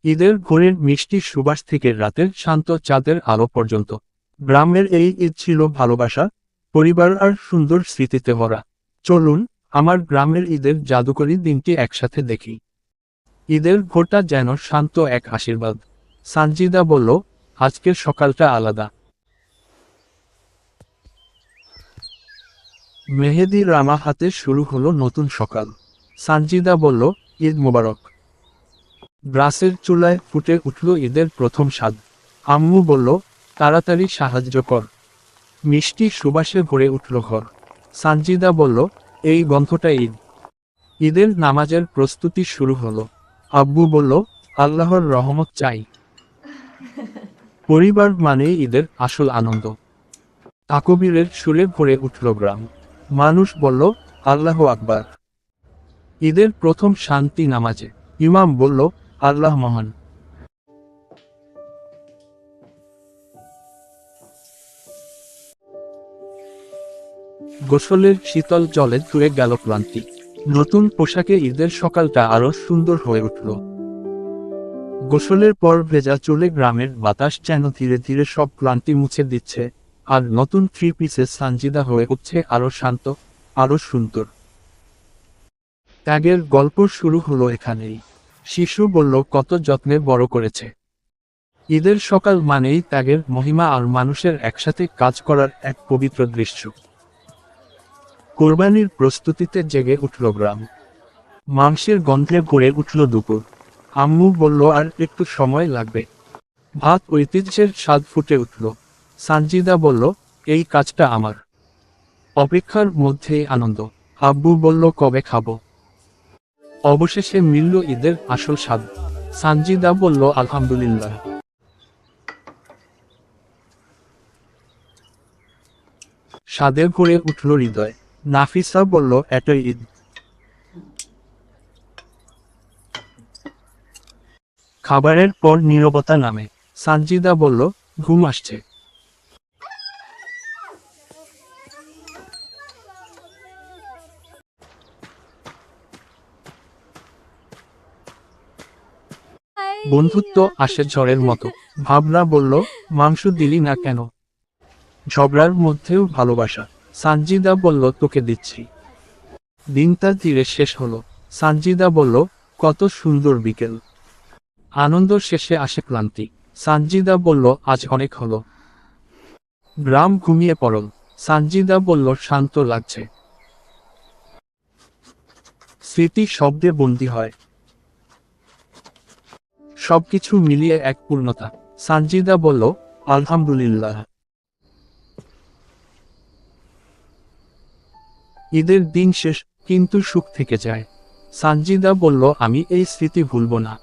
ঈদের ভোরের মিষ্টি সুবাস থেকে রাতের শান্ত চাঁদের আলো পর্যন্ত গ্রামের এই ঈদ ছিল ভালোবাসা, পরিবার আর সুন্দর স্মৃতিতে ভরা। চলুন আমার গ্রামের ঈদের জাদুকরী দিনটি একসাথে দেখি। ঈদের ভোরটা যেন শান্ত এক আশীর্বাদ। সানজিদা বলল, আজকের সকালটা আলাদা। মেহেদি রামা হাতে শুরু হলো নতুন সকাল। সানজিদা বলল, ঈদ মোবারক। ব্রাসের চুলায় ফুটে উঠল ঈদের প্রথম স্বাদ। আম্মু বলল, তাড়াতাড়ি সাহায্য কর। মিষ্টি সুবাসে ভরে উঠল ঘর। সানজিদা বলল, এই গন্ধটা ঈদ। ঈদের নামাজের প্রস্তুতি শুরু হলো। আব্বু বলল, আল্লাহর রহমত চাই। পরিবার মানেই ঈদের আসল আনন্দ। তাকবীরের সুরে ভরে উঠল গ্রাম। মানুষ বলল, আল্লাহ আকবার। ঈদের প্রথম শান্তি নামাজে ইমাম বলল, আল্লাহ মহান। গোসলের শীতল জলে ধুয়ে গেল ক্লান্তি। নতুন পোশাকে ঈদের সকালটা আরো সুন্দর হয়ে উঠল। গোসলের পর ভেজা চুলে গ্রামের বাতাস যেন ধীরে ধীরে সব ক্লান্তি মুছে দিচ্ছে, আর নতুন থ্রি পিসে সানজিদা হয়ে উঠছে আরো শান্ত, আরো সুন্দর। ত্যাগের গল্প শুরু হলো এখানেই। শিশু বলল, কত যত্নে বড় করেছে। ঈদের সকাল মানেই ত্যাগের মহিমা আর মানুষের একসাথে কাজ করার এক পবিত্র দৃশ্য। কোরবানির প্রস্তুতিতে জেগে উঠল গ্রাম। মাংসের গন্ধে ভরে উঠল দুপুর। আম্মু বলল, আর একটু সময় লাগবে। ভাত ঐতিহ্যের স্বাদ ফুটে উঠল। সানজিদা বলল, এই কাজটা আমার। অপেক্ষার মধ্যেই আনন্দ। আব্বু বলল, কবে খাবো। অবশেষে মিলল ঈদের আসল স্বাদ। সানজিদা বলল, আলহামদুলিল্লাহ। স্বাদে ভরে উঠল হৃদয়। নাফিসা বলল, এটাই ঈদ। খাবারের পর নীরবতা নামে। সানজিদা বলল, ঘুম আসছে। বন্ধুত্ব আসে ঝড়ের মতো। ভাবনা বলল, মাংস দিলি না কেন। ঝগড়ার মধ্যেও ভালোবাসা। সানজিদা বলল, তোকে দিচ্ছি। দিনটা ধীরে শেষ হলো। সানজিদা বলল, কত সুন্দর বিকেল। আনন্দ শেষে আসে ক্লান্তি। সানজিদা বলল, আজ অনেক হলো। গ্রাম ঘুমিয়ে পড়ল। সানজিদা বলল, শান্ত লাগছে। স্মৃতি শব্দে বন্দী হয়। সবকিছু মিলিয়ে এক পূর্ণতা। সানজিদা বলল, আলহামদুলিল্লাহ। ঈদের দিন শেষ, কিন্তু সুখ থেকে যায়। সানজিদা বলল, আমি এই স্মৃতি ভুলব না।